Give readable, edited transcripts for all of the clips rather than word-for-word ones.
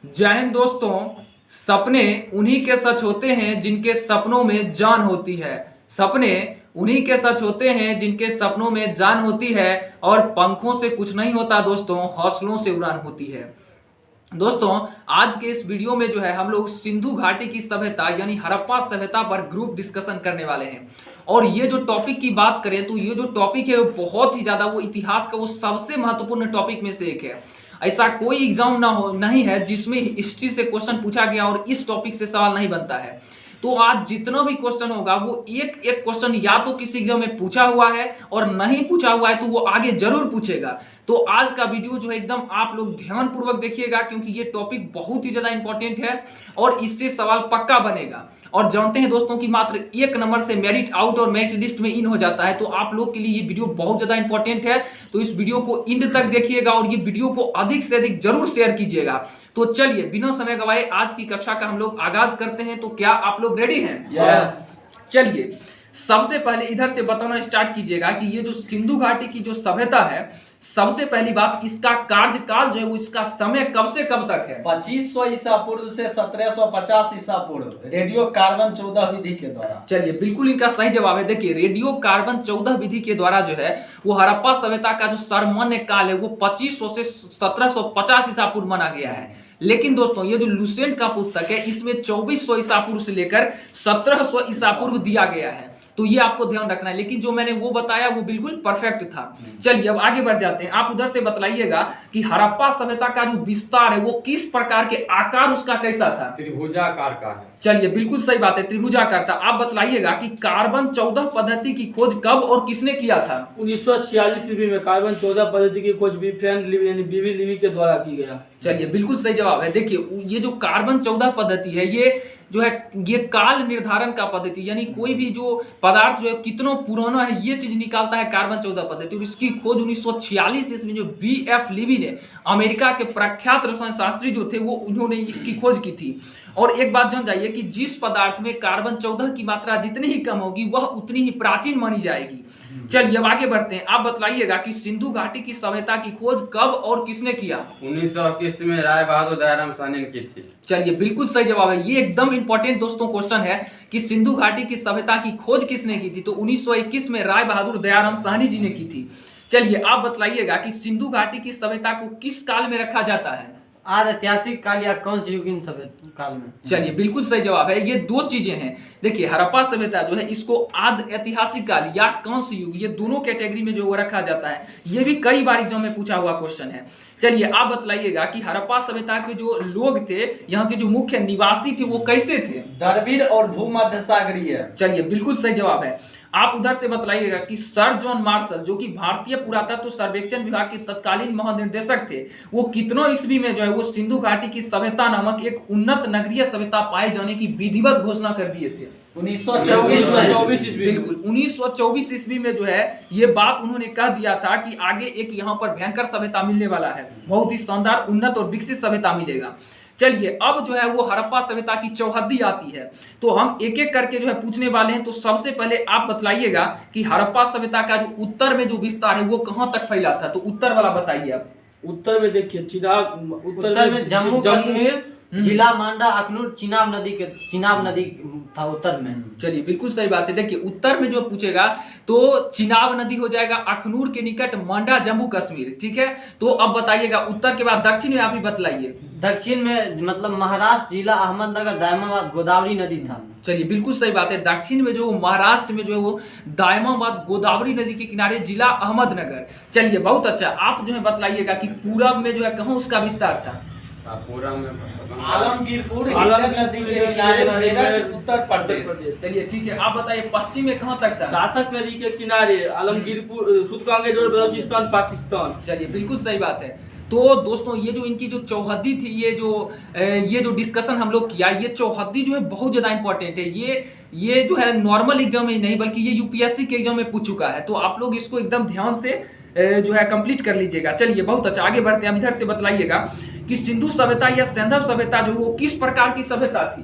जय हिंद दोस्तों। सपने उन्हीं के सच होते हैं जिनके सपनों में जान होती है। सपने उन्हीं के सच होते हैं जिनके सपनों में जान होती है। और पंखों से कुछ नहीं होता दोस्तों, हौसलों से उड़ान होती है। दोस्तों, आज के इस वीडियो में जो है हम लोग सिंधु घाटी की सभ्यता यानी हड़प्पा सभ्यता पर ग्रुप डिस्कशन करने वाले हैं। और ये जो टॉपिक की बात करें तो ये जो टॉपिक है वो बहुत ही ज्यादा, वो इतिहास का वो सबसे महत्वपूर्ण टॉपिक में से एक है। ऐसा कोई एग्जाम नहीं है जिसमें हिस्ट्री से क्वेश्चन पूछा गया और इस टॉपिक से सवाल नहीं बनता है। तो आज जितना भी क्वेश्चन होगा वो एक एक क्वेश्चन या तो किसी एग्जाम में पूछा हुआ है और नहीं पूछा हुआ है तो वो आगे जरूर पूछेगा। तो आज का वीडियो जो है एकदम आप लोग ध्यान पूर्वक देखिएगा, क्योंकि ये टॉपिक बहुत ही ज्यादा इंपॉर्टेंट है और इससे सवाल पक्का बनेगा। और जानते हैं दोस्तों कि मात्र एक नंबर से मेरिट आउट और मेरिट लिस्ट में इन हो जाता है। तो आप लोग के लिए ये वीडियो बहुत ज्यादा इंपॉर्टेंट है। तो इस वीडियो को एंड तक देखिएगा और ये वीडियो को अधिक से अधिक जरूर शेयर कीजिएगा। तो चलिए बिना समय गवाए आज की कक्षा का हम लोग आगाज करते हैं। तो क्या आप लोग रेडी हैं? यस। चलिए सबसे पहले इधर से बताना स्टार्ट कीजिएगा कि ये जो सिंधु घाटी की जो सभ्यता है, सबसे पहली बात इसका कार्यकाल जो है वो इसका समय कब से कब तक है? 2500 ईसा पूर्व से 1750 ईसा पूर्व रेडियो कार्बन 14 विधि के द्वारा। चलिए बिल्कुल इनका सही जवाब है। देखिए रेडियो कार्बन 14 विधि के द्वारा जो है वो हड़प्पा सभ्यता का जो सामान्य काल है वो 2500 से 1750 ईसा पूर्व माना गया है। लेकिन दोस्तों ये जो लुसेंट का पुस्तक है इसमें 2400 ईसा पूर्व से लेकर 1700 ईसा पूर्व दिया गया है। तो ये आपको ध्यान रखना है, लेकिन जो मैंने वो बताया वो बिल्कुल परफेक्ट था। चलिए अब आगे बढ़ जाते हैं। आप उधर से बताइएगा कि हड़प्पा सभ्यता का जो विस्तार है वो किस प्रकार के आकार उसका कैसा था? त्रिभुजाकार का है। चलिए बिल्कुल सही बात है, त्रिभुजाकार था। आप बतलाइएगा कि कार्बन 14 पद्धति की खोज कब और किसने किया था? 1946 ईस्वी में कार्बन 14 पद्धति की खोज विफ्रेंड लिवी यानी बीवी लिवी के द्वारा की गया। चलिए बिल्कुल सही जवाब है। देखिए ये जो कार्बन 14 पद्धति है ये जो है ये काल निर्धारण का पद्धति, यानी कोई भी जो पदार्थ जो है कितना पुराना है ये चीज निकालता है कार्बन 14 पद्धति। और इसकी खोज 1946 ईस्वी में जो BF लिवी ने, अमेरिका के प्रख्यात रसायन शास्त्री जो थे, वो उन्होंने इसकी खोज की थी। और एक बात जान जाइए कि जिस पदार्थ में कार्बन 14 की मात्रा जितनी ही कम होगी वह उतनी ही प्राचीन मानी जाएगी। चलिए अब आगे बढ़ते हैं। आप बतलाइएगा कि सिंधु घाटी की सभ्यता की खोज कब और किसने किया? 1921 में राय बहादुर दयाराम साहनी ने की थी। चलिए बिल्कुल सही जवाब है। ये एकदम इंपॉर्टेंट दोस्तों क्वेश्चन है कि सिंधु घाटी की सभ्यता की खोज किसने की थी? तो 1921 में राय बहादुर दयाराम साहनी जी ने की थी। चलिए आप बतलाइएगा कि सिंधु घाटी की सभ्यता को किस काल में रखा जाता है? आद ऐतिहासिक काल या कंस युगीन सभ्यता काल में। चलिए बिल्कुल सही जवाब है। ये दो चीजें हैं। देखिए हड़प्पा सभ्यता जो है इसको आद ऐतिहासिक काल या कंस युग, ये दोनों कैटेगरी में जो वो रखा जाता है। ये भी कई बार एग्जाम में पूछा हुआ क्वेश्चन है। चलिए आप बतलाइएगा कि हड़प्पा सभ्यता के जो लोग थे, यहाँ के जो मुख्य निवासी थे वो कैसे थे? द्रविड़ और भूमध्य सागरीय। चलिए बिल्कुल सही जवाब है। आप उधर से बतलाइएगा कि सर जॉन मार्शल जो कि भारतीय पुरातत्व सर्वेक्षण विभाग के तत्कालीन महानिर्देशक थे, वो कितनों ईस्वी में जो है वो सिंधु घाटी की सभ्यता नामक एक उन्नत नगरीय सभ्यता पाए जाने की विधिवत घोषणा कर दिए थे? 1924 में। बिल्कुल 1924 ईस्वी में जो है ये बात उन्होंने कह दिया था कि आगे एक यहाँ पर भयंकर सभ्यता मिलने वाला है, बहुत ही शानदार उन्नत और विकसित सभ्यता मिलेगा। चलिए अब जो है वो हड़प्पा सभ्यता की चौहद्दी आती है। तो हम एक एक करके जो है पूछने वाले हैं। तो सबसे पहले आप बतलाइएगा कि हड़प्पा सभ्यता का जो उत्तर में जो विस्तार है वो कहाँ तक फैला था? तो उत्तर वाला बताइए आप। उत्तर में देखिए चिराग, उत्तर में जम्मू कश्मीर, जिला मांडा, अखनूर, चिनाब नदी था उत्तर में। चलिए बिल्कुल सही बात है। देखिए उत्तर में जो पूछेगा तो चिनाब नदी हो जाएगा, अखनूर के निकट मांडा, जम्मू कश्मीर। ठीक है, तो अब बताइएगा उत्तर के बाद दक्षिण में आप ही बतलाइए। दक्षिण में मतलब महाराष्ट्र, जिला अहमदनगर, दायमाबाद, गोदावरी नदी था। चलिए बिल्कुल सही बात है। दक्षिण में जो महाराष्ट्र में जो है वो दायमाबाद, गोदावरी नदी के किनारे, जिला अहमदनगर। चलिए बहुत अच्छा। आप जो है बतलाइएगा कि पूरब में जो है कहाँ उसका विस्तार था? पूरा में आलमगीरपुर नदी के किनारे, मेरठ, उत्तर प्रदेश। चलिए ठीक है, आप बताइए पश्चिम में कहाँ तक था? दासक नदी के किनारे, आलमगीरपुर, सुतकांगेज और बलूचिस्तान, पाकिस्तान। चलिए बिल्कुल सही बात है। तो दोस्तों ये जो इनकी जो चौहद्दी थी, ये जो डिस्कशन हम लोग किया, ये चौहद्दी जो है बहुत ज्यादा इंपॉर्टेंट है। ये जो है नॉर्मल एग्जाम में नहीं बल्कि ये यूपीएससी के एग्जाम में पूछ चुका है। तो आप लोग इसको एकदम ध्यान से जो है कंप्लीट कर लीजिएगा। चलिए बहुत अच्छा, आगे बढ़ते हैं। हम इधर से बतलाइएगा कि सिंधु सभ्यता या सैंधव सभ्यता जो वो किस प्रकार की सभ्यता थी?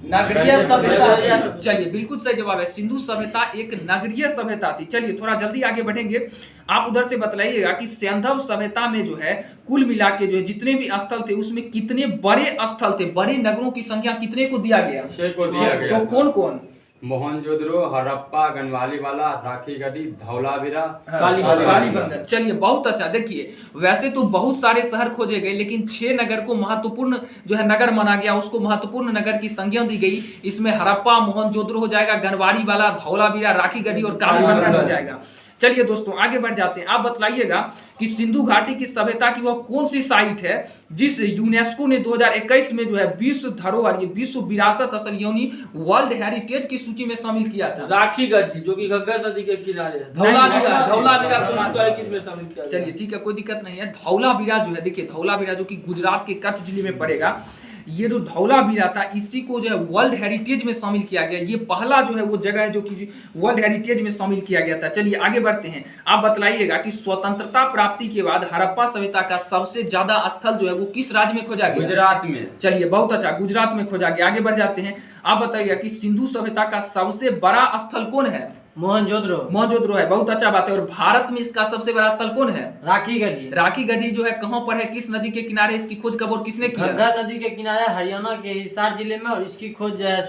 नगरीय सभ्यता थी। चलिए बिल्कुल सही जवाब है, सिंधु सभ्यता एक नगरीय सभ्यता थी। चलिए थोड़ा जल्दी आगे बढ़ेंगे, आप उधर से बताइएगा कि सिंधु सभ्यता में जो है कुल मिला के जो है जितने भी स्थल थे उसमें कितने बड़े स्थल थे, बड़े नगरों की संख्या कितने को दिया गया? 6 को दिया गया तो था। कौन कौन? मोहनजोदड़ो, हड़प्पा, गनवालीवाला, राखीगढ़ी, धौलावीरा, कालीबंगन। चलिए बहुत अच्छा। देखिए वैसे तो बहुत सारे शहर खोजे गए लेकिन 6 नगर को महत्वपूर्ण जो है नगर माना गया, उसको महत्वपूर्ण नगर की संज्ञा दी गई। इसमें हड़प्पा, मोहनजोदड़ो हो जाएगा, गनवारीवाला, धौलावीरा, राखीगढ़ी और कालीबंगन हो जाएगा। चलिए दोस्तों आगे बढ़ जाते हैं, आप बतलाइएगा कि सिंधु घाटी की सभ्यता की वह कौन सी साइट है जिस यूनेस्को ने 2021 में जो है विश्व धरोहर, ये विश्व विरासत स्थल यानी वर्ल्ड हेरिटेज की सूची में शामिल किया था? राखीगढ़ थी जो कि घग्गर नदी के किनारे है। धौलावीरा को 1921 में शामिल किया गया। चलिए ठीक है, कोई दिक्कत नहीं है। धौलावीरा जो है, देखिए धौलावीरा जो कि गुजरात के कच्छ जिले में पड़ेगा, ये जो धौलावीरा था इसी को जो है वर्ल्ड हेरिटेज में शामिल किया गया। ये पहला जो है वो जगह है जो कि वर्ल्ड हेरिटेज में शामिल किया गया था। चलिए आगे बढ़ते हैं, आप बतलाइएगा कि स्वतंत्रता प्राप्ति के बाद हड़प्पा सभ्यता का सबसे ज्यादा स्थल जो है वो किस राज्य में खोजा गया? गुजरात में। चलिए बहुत अच्छा, गुजरात में खोजा गया। आगे बढ़ जाते हैं, आप बताइएगा कि सिंधु सभ्यता का सबसे बड़ा स्थल कौन है? मोहनजोदड़ो है, बहुत अच्छा बात है। और भारत में इसका सबसे बड़ा स्थल कौन है? राखीगढ़ी। राखीगढ़ी जो है कहां पर है, किस नदी के किनारे? इसकी खोज कब और किसने किया? घग्गर नदी के किनारे हरियाणा के हिसार जिले में, और इसकी खोज जो है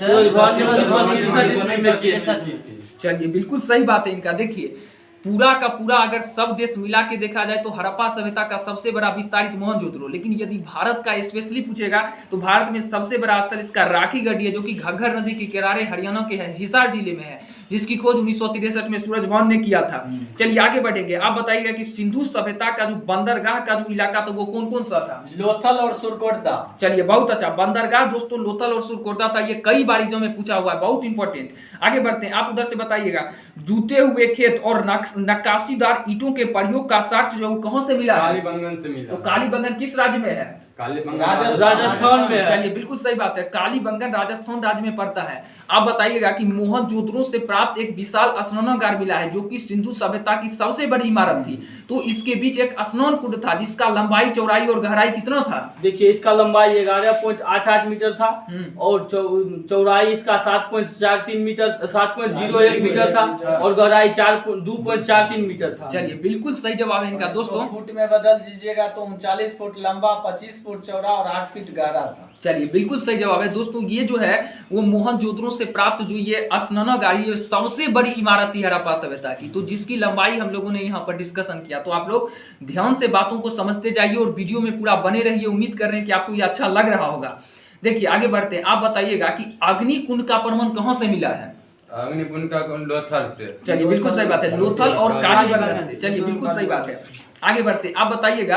चलिए बिल्कुल सही बात है इनका। देखिए पूरा का पूरा अगर सब देश मिला के देखा जाए तो हड़प्पा सभ्यता का सबसे बड़ा विस्तारित मोहनजोदड़ो, लेकिन यदि भारत का स्पेशली पूछेगा तो भारत में सबसे बड़ा स्थल इसका राखीगढ़ी है जो कि घग्गर नदी के किनारे हरियाणा के हिसार जिले में है, जिसकी खोज 1963 में सूरज भान ने किया था। चलिए आगे बढ़ेंगे, आप बताइएगा कि सिंधु सभ्यता का जो बंदरगाह का जो इलाका था वो कौन कौन सा था? लोथल और सुरकोटदा। चलिए बहुत अच्छा, बंदरगाह दोस्तों लोथल और सुरकोटदा था। ये कई बार एग्जाम में पूछा हुआ है, बहुत इंपॉर्टेंट। आगे बढ़ते हैं, आप उधर से बताइएगा जूते हुए खेत और नक्काशीदार ईंटों के प्रयोग का साक्ष्य जो कहां से मिला है? कालीबंगन से मिला। तो कालीबंगन किस राज्य में है? राजस्थान में है। चलिए बिल्कुल सही बात है, कालीबंगन राजस्थान राज्य में पड़ता है। आप बताइएगा कि मोहनजोदड़ो से प्राप्त एक विशाल स्नानागार मिला है जो कि सिंधु सभ्यता की सबसे बड़ी इमारत थी। तो इसके बीच एक स्नान कुंड था जिसका लंबाई, चौड़ाई और गहराई कितना था? देखिए इसका लंबाई 11.88 मीटर था और चौड़ाई इसका 7.43 मीटर 7.01 मीटर था और गहराई 2.43 मीटर था। चलिए बिल्कुल सही जवाब है इनका दोस्तों। फुट में बदल दीजिएगा तो 39 फुट लंबा, 25 फुट चौड़ा और 8 फीट गहरा था। चलिए बिल्कुल सही जवाब है दोस्तों। ये जो है वो मोहनजोदड़ो से प्राप्त जो ये स्नानागार, ये सबसे बड़ी इमारत थी हड़प्पा सभ्यता की, तो जिसकी लंबाई हम लोगों ने यहाँ पर डिस्कशन किया। तो आप लोग ध्यान से बातों को समझते जाइए और वीडियो में पूरा बने रहिए। उम्मीद कर रहे हैं कि आपको ये अच्छा लग रहा होगा। देखिए आगे बढ़ते हैं, आप बताइएगा कि अग्निकुंड का प्रमाण कहाँ से मिला है? अग्निकुंड का लोथल से। चलिए बिल्कुल सही बात है, लोथल और कालीबंगन से। चलिए बिल्कुल सही बात है, आगे बढ़ते हैं, आप बताइएगा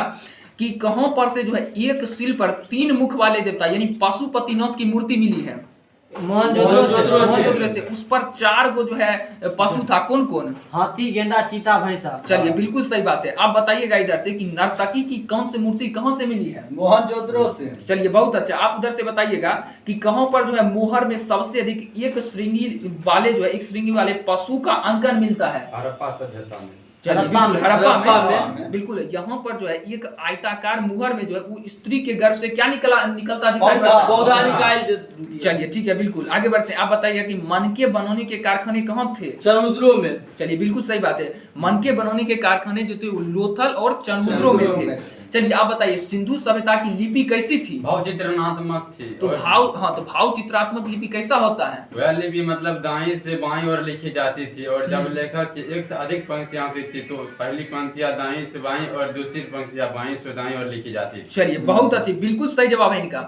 कि कहां पर से जो है एक शिल पर 3 मुख वाले देवता यानी पशुपतिनाथ की मूर्ति मिली है? मोहनजोदड़ो से। उस पर 4 गो जो है पशु था, कौन कौन? हाथी, गेंडा, चीता, भैंसा। चलिए बिल्कुल सही बात है। आप बताइएगा इधर से कि नर्तकी की कौन सी मूर्ति कहां से मिली है? मोहनजोदड़ो से। चलिए बहुत अच्छा, आप उधर से बताइएगा कि कहां पर जो है मोहर में सबसे अधिक एक श्रृंगी वाले जो है एक श्रृंगी वाले पशु का अंकन मिलता है? हड़प्पा सभ्यता में। चलिए हड़प्पा बिल्कुल में, हड़प्पा में बिल्कुल। यहाँ पर जो है एक आयताकार मुहर में जो है वो स्त्री के गर्भ से क्या निकलता दिखाई पड़ता है? पौधा निकाल दिया। चलिए ठीक है बिल्कुल, आगे बढ़ते हैं, आप बताइए कि मनके बनौनी के कारखाने कहाँ थे? चनमुद्रो में। चलिए बिल्कुल सही बात है, मनके बनौनी के कारखाने जो थे लोथल और चनमुद्रो में थे। चलिए आप बताइए सिंधु सभ्यता की लिपि कैसी थी? भाव चित्रणात्मक थी। तो भाव चित्रात्मक लिपि कैसा होता है? वह लिपि मतलब दाईं से बाईं ओर लिखी जाती थी और जब लेखक की एक से अधिक पंक्तियां थी तो पहली पंक्तियां दाईं से बाईं और दूसरी पंक्तियां बाईं से दाईं ओर लिखी जाती थी। चलिए बहुत अच्छी, बिल्कुल सही जवाब है इनका।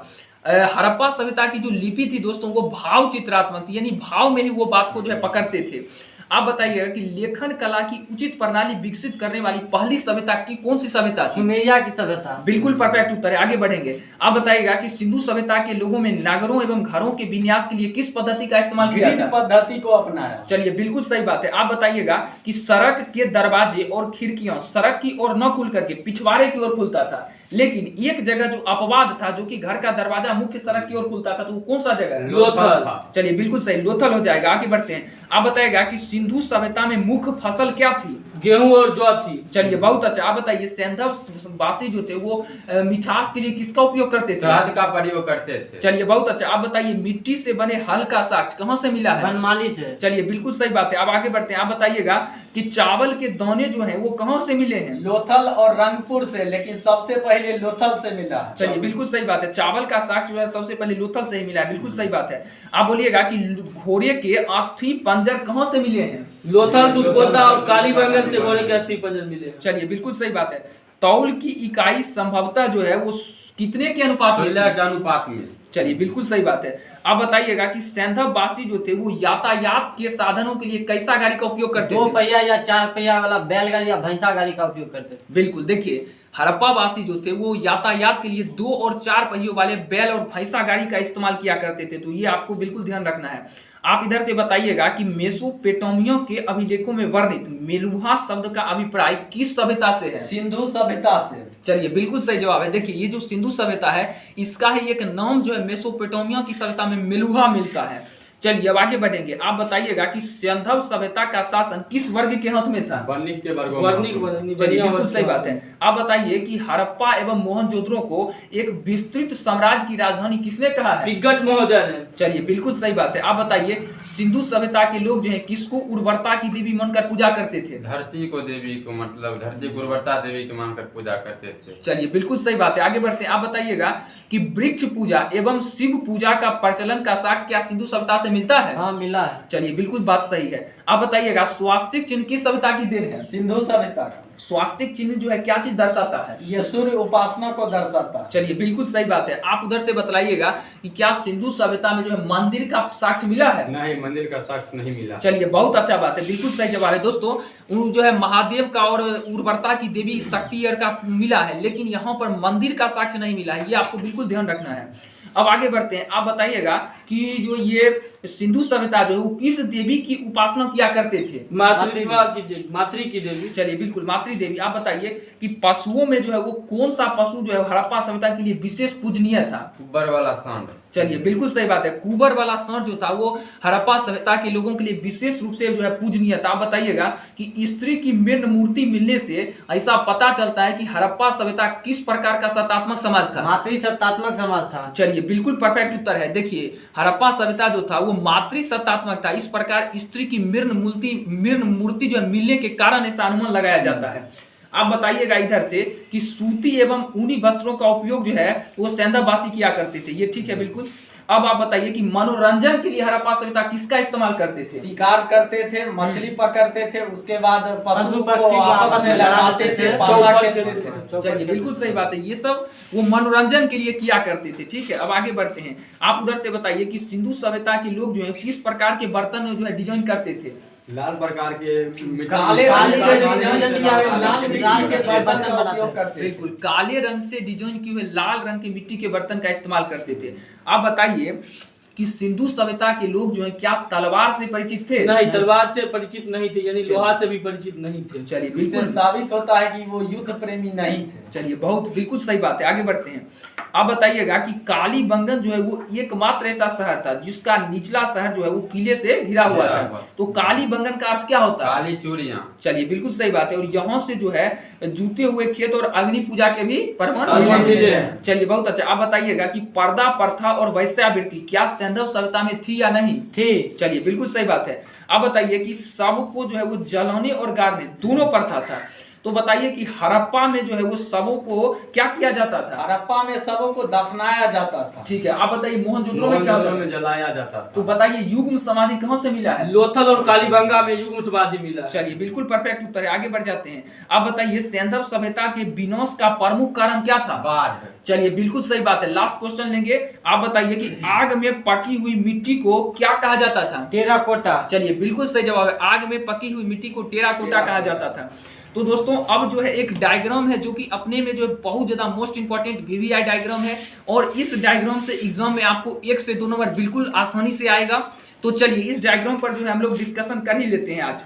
हड़प्पा सभ्यता की जो लिपि थी दोस्तों वो भाव चित्रात्मक थी, यानी भाव में ही वो बात को जो है पकड़ते थे। आप बताइएगा कि लेखन कला की उचित प्रणाली विकसित करने वाली पहली सभ्यता की कौन सी सभ्यता थी? सुमेरिया की सभ्यता। बिल्कुल परफेक्ट उत्तर है, आगे बढ़ेंगे। आप बताइएगा कि सिंधु सभ्यता के लोगों में नगरों एवं घरों के विन्यास के लिए किस पद्धति का इस्तेमाल किया ग्रिड जाता है? पद्धति को अपनाया। चलिए बिल्कुल सही बात है। आप बताइएगा कि सड़क के दरवाजे और खिड़कियां सड़क की ओर न खुल करके पिछवाड़े की ओर खुलता था, लेकिन एक जगह जो अपवाद था जो कि घर का दरवाजा मुख्य सड़क की ओर खुलता था, तो वो कौन सा जगह है? लोथल। चलिए बिल्कुल सही, लोथल हो जाएगा। आगे बढ़ते हैं, आप बताइएगा कि सिंधु सभ्यता में मुख्य फसल क्या थी? गेहूं और जौ थी। चलिए बहुत अच्छा। आप बताइए सेंधव वासी जो थे वो मिठास के लिए किसका उपयोग करते थे? शहद का प्रयोग करते थे। चलिए बहुत अच्छा। आप बताइए मिट्टी से बने हल का साक्ष्य कहाँ से मिला है? बनमाली से। चलिए बिल्कुल सही बात है। अब आगे बढ़ते हैं। आप बताइएगा कि चावल के दाने जो हैं वो कहाँ से मिले हैं? लोथल और रंगपुर से, लेकिन सबसे पहले लोथल से मिला है। चलिए बिल्कुल सही बात है। चावल का साग जो है सबसे पहले लोथल से ही मिला है। बिल्कुल सही बात है। आप बोलिएगा कि घोड़े के अस्थि पंजर कहाँ से मिले हैं? लोथल, सुतकोता और काली बैंगन से घोड़े के अस्थि पंजर मिले। चलिए बिल्कुल सही बात है। तौल की इकाई संभवतः जो है वो कितने के अनुपात में? 16 के अनुपात में। चलिए बिल्कुल सही बात है। आप बताइएगा कि सेंधव वासी जो थे वो यातायात के साधनों के लिए कैसा गाड़ी का उपयोग करते 2 थे? पहिया या 4 पहिया वाला बैलगाड़ी या भैंसा गाड़ी का उपयोग करते थे। बिल्कुल। देखिए हड़प्पा वासी जो थे वो यातायात के लिए 2 और 4 पहियों वाले बैल और भैंसा गाड़ी का इस्तेमाल किया करते थे। तो ये आपको बिल्कुल ध्यान रखना है। आप इधर से बताइएगा कि मेसोपोटामिया के अभिलेखों में वर्णित मेलुहा शब्द का अभिप्राय किस सभ्यता से है? सिंधु सभ्यता से। चलिए बिल्कुल सही जवाब है। देखिए ये जो सिंधु सभ्यता है इसका ही एक नाम जो है मेसोपोटामिया की सभ्यता में मेलुहा मिलता है। चलिए अब आगे बढ़ेंगे। आप बताइएगा कि सिंधव सभ्यता का शासन किस वर्ग के हाथ में था? वर्णिक के वर्गों में। वर्णिक चलिए बिल्कुल सही बात है। आप बताइए कि हड़प्पा एवं मोहनजोदड़ो को एक विस्तृत साम्राज्य की राजधानी किसने कहा है? विगत महोदय ने। चलिए बिल्कुल सही बात है। आप बताइए सिंधु सभ्यता के लोग जो है किसको उर्वरता की देवी मानकर पूजा करते थे? धरती को देवी को, मतलब धरती को उर्वरता देवी को मानकर पूजा करते थे। चलिए बिल्कुल सही बात है। आगे बढ़ते हैं। आप बताइएगा कि वृक्ष पूजा एवं शिव पूजा का प्रचलन का साक्ष्य क्या सिंधु सभ्यता से मिलता है? हाँ मिला है। चलिए बिल्कुल बात सही है। आप बताइएगा स्वास्तिक चिन्ह किस सभ्यता की देन है? सिंधु सभ्यता का। स्वास्तिक चिन्ह जो है क्या चीज दर्शाता है? ये सूर्य उपासना को दर्शाता है। चलिए बिल्कुल सही बात है। आप उधर से बताइएगा कि क्या सिंधु सभ्यता में जो है मंदिर का साक्ष्य मिला है? नहीं, मंदिर का साक्ष्य नहीं मिला। चलिए बहुत अच्छा बात है। बिल्कुल सही जवाब है दोस्तों। उन जो है महादेव का और उर्वरता की देवी शक्ति का मिला है, लेकिन यहाँ पर मंदिर का साक्ष्य नहीं मिला है। ये आपको बिल्कुल ध्यान रखना है। अब आगे बढ़ते हैं। आप बताइएगा कि जो ये सिंधु सभ्यता जो है वो किस देवी की उपासना किया करते थे? मातृ की देवी। चलिए बिल्कुल मातृ देवी। आप बताइए कि पशुओं में जो है वो कौन सा पशु जो है हड़प्पा सभ्यता के लिए विशेष पूजनीय था? कुब्बर वाला सांड। चलिए बिल्कुल सही बात है। कुबर वाला सांड जो था वो हड़प्पा सभ्यता के लोगों के लिए विशेष रूप से जो है पूजनीय था। आप बताइएगा कि स्त्री की मृण मूर्ति मिलने से ऐसा पता चलता है कि हड़प्पा सभ्यता किस प्रकार का सत्तात्मक समाज था? मातृ सत्तात्मक समाज था। चलिए बिल्कुल परफेक्ट उत्तर है। देखिए हड़प्पा सभ्यता जो था वो मातृ सत्तात्मक था। इस प्रकार स्त्री की मृण मूर्ति जो है मिलने के कारण ऐसा अनुमान लगाया जाता है। आप बताइएगा इधर से कि सूती एवं ऊनी वस्त्रों का उपयोग जो है वो सेंधववासी किया करते थे। ये ठीक है बिल्कुल। अब आप बताइए कि मनोरंजन के लिए हड़प्पा सभ्यता किसका इस्तेमाल करते थे? शिकार करते थे, मछली पकड़ते थे, उसके बाद पशु पक्षी को आपस में लड़ाते थे, पासा खेलते थे। चलिए बिल्कुल सही बात है। ये सब वो मनोरंजन के लिए किया करते थे। ठीक है अब आगे बढ़ते हैं। आप उधर से बताइए कि सिंधु सभ्यता के लोग जो है किस प्रकार के बर्तन जो है डिजाइन करते थे? लाल प्रकार के काले रंग से डिजाइन किया हुआ लाल लाल मिट्टी के के बर्तन का बनाते उपयोग थे। करते थे। बिल्कुल काले रंग से डिजाइन किए हुए लाल रंग के मिट्टी के बर्तन का इस्तेमाल करते थे। आप बताइए कि सिंधु सभ्यता के लोग जो है क्या तलवार से परिचित थे? नहीं, तलवार से परिचित नहीं थे, यानी लोहा से भी परिचित नहीं थे। चलिए इससे बिल्कुल साबित होता है कि वो युद्ध प्रेमी नहीं थे। चलिए बहुत बिल्कुल सही बात है। आगे बढ़ते हैं। आप बताइएगा कि कालीबंगन जो है वो एकमात्र ऐसा शहर था जिसका निचला शहर जो है वो किले से घिरा हुआ था। तो कालीबंगन का अर्थ क्या होता है? काली चूड़ियां। चलिए बिल्कुल सही बात है। और यहाँ से जो है जूते हुए खेत और अग्नि पूजा के भी प्रमाण मिले हैं। चलिए बहुत अच्छा। आप बताइएगा कि पर्दा प्रथा और वैश्यावृत्ति क्या सेंधव सभ्यता में थी या नहीं? थी। चलिए बिल्कुल सही बात है। आप बताइए कि सबको जो है वो जलाने और गाड़ने दोनों प्रथा था। तो बताइए कि हड़प्पा में जो है वो सबों को क्या किया जाता था? हड़प्पा में सबों को दफनाया जाता था। ठीक है आप बताइए मोहनजोदड़ो में क्या होता में है? जलाया जाता तो था। बताइए युग्म समाधि कहाँ से मिला है? लोथल और कालीबंगा में युग्म समाधि मिला। चलिए बिल्कुल परफेक्ट उत्तर है। आगे बढ़ जाते हैं। आप बताइए सेंधव सभ्यता के विनाश का प्रमुख कारण क्या था? बाढ़। चलिए बिल्कुल सही बात है। लास्ट क्वेश्चन लेंगे। आप बताइए कि आग में पकी हुई मिट्टी को क्या कहा जाता था? टेराकोटा। चलिए बिल्कुल सही जवाब है। आग में पकी हुई मिट्टी को टेराकोटा कहा जाता था। तो दोस्तों अब जो है एक डायग्राम है जो कि अपने में जो है बहुत ज्यादा मोस्ट इंपॉर्टेंट वीवीआई डायग्राम है और इस डायग्राम से एग्जाम में आपको 1 से 2 नंबर बिल्कुल आसानी से आएगा। तो चलिए इस डायग्राम पर जो है हम लोग डिस्कशन कर ही लेते हैं आज।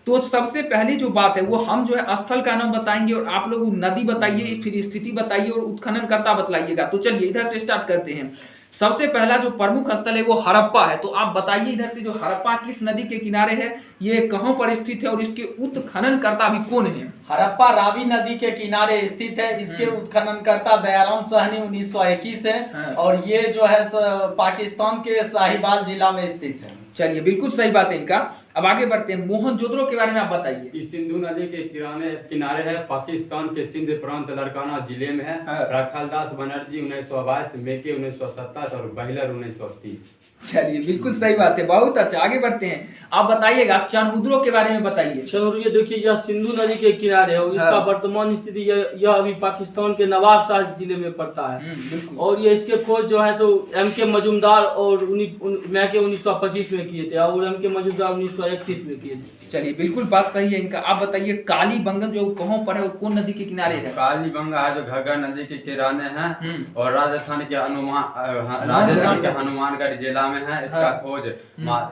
तो सबसे पहली जो बात है वो हम जो है स्थल का नाम बताएंगे और आप लोग नदी बताइए, फिर स्थिति बताइए और उत्खनन करता बतलाइएगा। तो चलिए इधर से स्टार्ट करते हैं। सबसे पहला जो प्रमुख स्थल है वो हड़प्पा है। तो आप बताइए इधर से जो हड़प्पा किस नदी के किनारे है? ये कहाँ पर स्थित है और इसके उत्खननकर्ता भी कौन है? हड़प्पा रावी नदी के किनारे स्थित है। इसके उत्खननकर्ता दयाराम साहनी 1921 है। हाँ। और ये जो है पाकिस्तान के साहिवाल जिला में स्थित है। चलिए, बिल्कुल सही बात है इनका। अब आगे बढ़ते हैं, मोहनजोदड़ो के बारे में आप बताइए। इस सिंधु नदी के किनारे है, पाकिस्तान के सिंध प्रांत लारकाना जिले में है। हाँ। रखालदास बनर्जी 1922, मेके 1927 और बहिलर 1930। चलिए, बिल्कुल सही बात है, बहुत अच्छा। आगे बढ़ते हैं, आप बताइएगा चनहुद्रो के बारे में बताइए। चलो ये देखिए, यह सिंधु नदी के किनारे है और इसका हाँ। वर्तमान स्थिति यह अभी पाकिस्तान के नवाबशाह जिले में पड़ता है। बिल्कुल। और ये इसके खोज जो है सो M.K. मजूमदार और मैके 1925 में किए थे और M.K. मजूमदार 1931 में किए थे। चलिए, बिल्कुल बात सही है इनका। आप बताइए काली बंगन जो कहाँ पर है और कौन नदी के किनारे है? कालीबंगा है जो घग्गर नदी के किनारे है और राजस्थान के हनुमानगढ़ जिला में है। इसका हाँ। खोज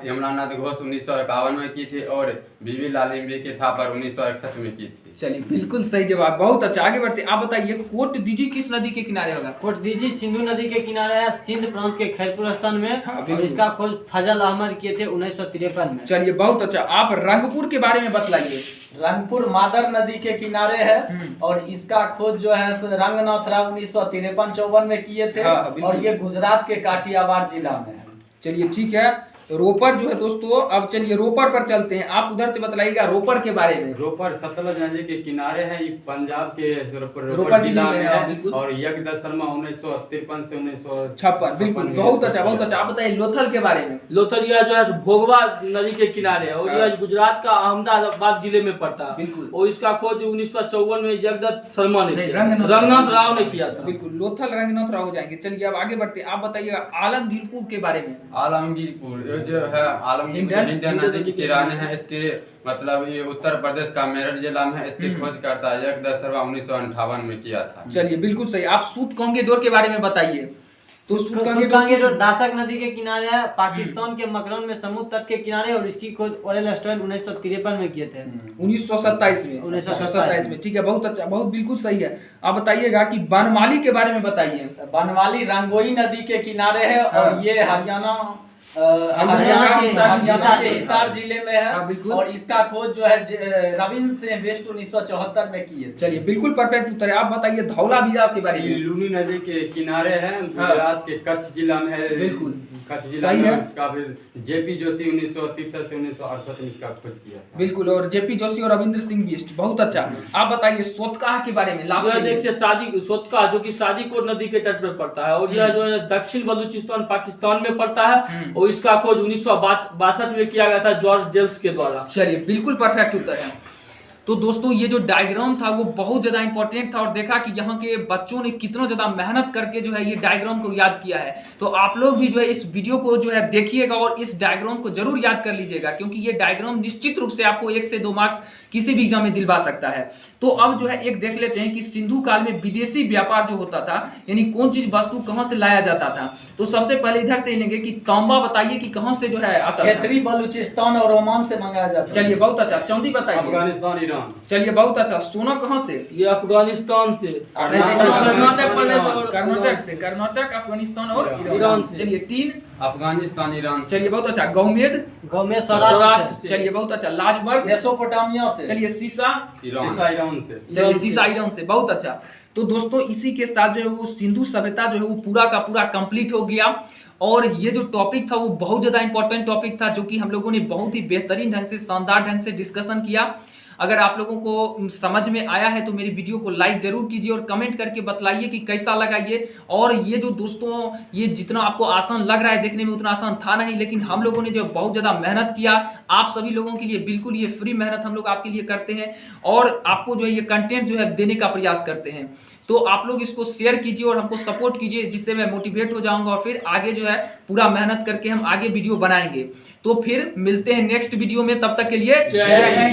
यमुनानंद घोष 1951 में की थी और बीबी लालिम्बी के थापर 1961 में की थी। चलिए, बिल्कुल सही जवाब, बहुत अच्छा। आगे बढ़ते हैं, आप बताइए कोट दीजी किस नदी के किनारे होगा? कोट दीजी सिंधु नदी के किनारे है, सिंध प्रांत के खैरपुर स्थान में। हाँ, और बिल्कुल। इसका खोज फजल अहमद किए थे 1953 में। चलिए, बहुत अच्छा। आप रंगपुर के बारे में बतलाइए। रंगपुर मादर नदी के किनारे है। और इसका खोज जो है रंगनाथ राव 1953-54 में किए थे। हाँ, बिल्कुल। और ये गुजरात के काठियावाड़ जिला में है। चलिए, ठीक है। रोपर जो है दोस्तों, अब चलिए रोपर पर चलते हैं। आप उधर से बतलाइएगा रोपर के बारे में। रोपर सतलज नदी के किनारे है, ये पंजाब के रोपर रोपर जिले जिला में में है, है। बिल्कुल। और यज्ञदत्त शर्मा 1953 से 56, बिल्कुल, बहुत अच्छा, बहुत अच्छा। आप बताइए लोथल के बारे में। लोथरिया जो है भोगवा नदी के किनारे है और हाँ। यह गुजरात का अहमदाबाद जिले में पड़ता है। बिल्कुल। और इसका खोज 1954 में जगदत्त शर्मा ने नहीं, किया। रंगनाथ राव ने किया था। बिल्कुल, लोथल रंगनाथ राव हो जाएंगे। चलिए, अब आगे बढ़ते हैं। आप बताइएगा आलमगीरपुर के बारे में। आलमगीरपुर ये जो है आलमगीर हिंद नदी के किनारे है। इसके मतलब ये उत्तर प्रदेश का मेरठ जिला में है। इसके खोज करता है यज्ञदत्त शर्मा 1958 में किया था। चलिए, बिल्कुल सही। आप सूतकंगेडोर के बारे में बताइए। तो सूतकंगेडोर दासक नदी के किनारे है, पाकिस्तान के मकरन में समुद्र तट के किनारे। और इसकी खोज ओरेल स्टोन 1953 में किए थे। 1927 में। 1927 में, ठीक है, बहुत अच्छा, बहुत बिल्कुल सही है। आप बताइएगा कि बनमाली के बारे में बताइए। बनवाली रंगोई नदी के किनारे है। हाँ। और ये हरियाणा हरियाणा के हिसार जिले में है। हाँ, बिल्कुल। और इसका खोज जो है रविंद्र सिंह वेस्ट 1974 में किए थे। चलिए, बिल्कुल परफेक्ट उत्तर है। आप बताइए धौलावीरा के बारे ये में। लूनी नदी के किनारे है, गुजरात के कच्छ जिला में है। बिल्कुल। कच्छ जिला सही में है। इसका फिर जेपी जोशी 1963 से 1968 में इसका खोज किया था। बिल्कुल, और जेपी जोशी और रविंद्र सिंह बिष्ट, बहुत अच्छा। आप बताइए सोतकाह के बारे में। लास्ट यह देखिए सोतका जो कि सादीकोट नदी के तट पर पड़ता है और यह जो है दक्षिण बलूचिस्तान पाकिस्तान में पड़ता है। और इसका खोज 1962 में किया गया था जॉर्ज डेल्स के द्वारा। चलिए, बिल्कुल परफेक्ट उत्तर है। तो दोस्तों, ये जो डायग्राम था वो बहुत ज़्यादा इंपॉर्टेंट था और देखा कि यहाँ के बच्चों ने कितना ज़्यादा मेहनत करके जो है ये डायग्राम को याद किया है। तो आप लोग भी जो है इस वीडियो को जो है देखिएगा और इस डायग्राम को जरूर याद कर लीजिएगा, क्योंकि ये डायग्राम निश्चित रूप से आपको 1 से 2 मार्क्स किसी भी एग्जाम में दिलवा सकता है। तो अब जो है एक देख लेते हैं कि सिंधु काल में विदेशी व्यापार जो होता था, यानी कौन चीज वस्तु कहाँ से लाया जाता था। तो सबसे पहले इधर से लेंगे कि तांबा बताइए कि कहाँ से जो है आता था। खेतरी बलूचिस्तान और ओमान से मंगाया जाता है। चलिए, बहुत अच्छा। चांदी बताइए। अफगानिस्तान, ईरान। चलिए, बहुत अच्छा। सोना कहाँ से? ये अफगानिस्तान से, कर्नाटक, अफगानिस्तान और ईरान ईरान से। से। चलिए, 3। अफगानिस्तान, ईरान। चलिए, बहुत अच्छा। गौमेद। सौराष्ट्र से। चलिए, बहुत अच्छा। लाजबर्ग। मेसोपोटामिया से। चलिए, सीसा। ईरान से। चलिए, सीसा ईरान से, बहुत अच्छा। तो दोस्तों, इसी के साथ जो है वो सिंधु सभ्यता जो है वो पूरा का पूरा कंप्लीट हो गया। और ये जो टॉपिक था वो बहुत ज़्यादा इंपॉर्टेंट टॉपिक था, जो कि हम लोगों ने बहुत ही बेहतरीन ढंग से, शानदार ढंग से डिस्कशन किया। अगर आप लोगों को समझ में आया है तो मेरी वीडियो को लाइक जरूर कीजिए और कमेंट करके बतलाइए कि कैसा लगा ये। और ये जो दोस्तों, ये जितना आपको आसान लग रहा है देखने में उतना आसान था नहीं, लेकिन हम लोगों ने जो बहुत ज़्यादा मेहनत किया आप सभी लोगों के लिए, बिल्कुल ये फ्री मेहनत हम लोग आपके लिए करते हैं और आपको जो है ये कंटेंट जो है देने का प्रयास करते हैं। तो आप लोग इसको शेयर कीजिए और हमको सपोर्ट कीजिए, जिससे मैं मोटिवेट हो जाऊंगा और फिर आगे जो है पूरा मेहनत करके हम आगे वीडियो बनाएंगे। तो फिर मिलते हैं नेक्स्ट वीडियो में, तब तक के लिए जय हिंद।